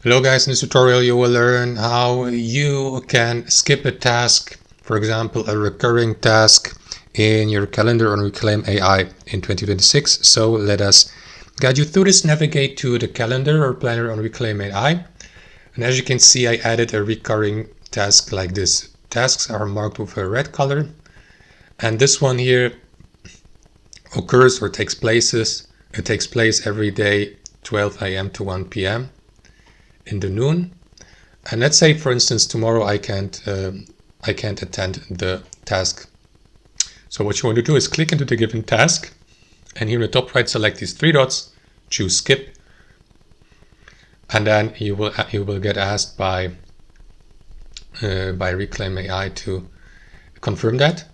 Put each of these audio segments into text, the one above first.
Hello guys, in this tutorial you will learn how you can skip a task, for example a recurring task in your calendar on Reclaim.ai in 2026. So let us guide you through this. Navigate to the calendar or planner on Reclaim.ai, and as you can see I added a recurring task like this. Tasks are marked with a red color, and this one here occurs or takes place every day 12 a.m. to 1 p.m. in the noon. And let's say for instance tomorrow I can't attend the task. So what you want to do is click into the given task, and here in the top right select these three dots, choose skip, and then you will get asked by Reclaim.ai to confirm that,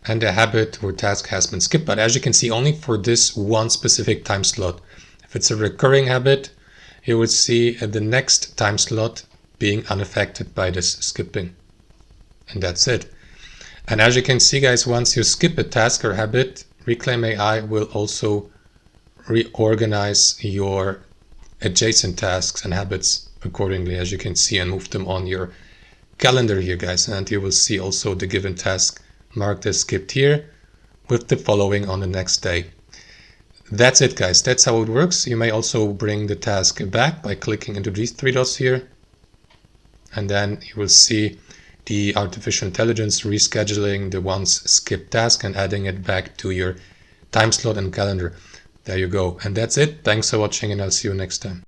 and the habit or task has been skipped. But as you can see, only for this one specific time slot. If it's a recurring habit, you would see the next time slot being unaffected by this skipping. And that's it. And as you can see guys, once you skip a task or habit, Reclaim.ai will also reorganize your adjacent tasks and habits accordingly, as you can see, and move them on your calendar here guys. And you will see also the given task marked as skipped here with the following on the next day. That's it guys, that's how it works. You may also bring the task back by clicking into these three dots here, and then you will see the artificial intelligence rescheduling the once skipped task and adding it back to your time slot and calendar. There you go. And that's it. Thanks for watching, and I'll see you next time.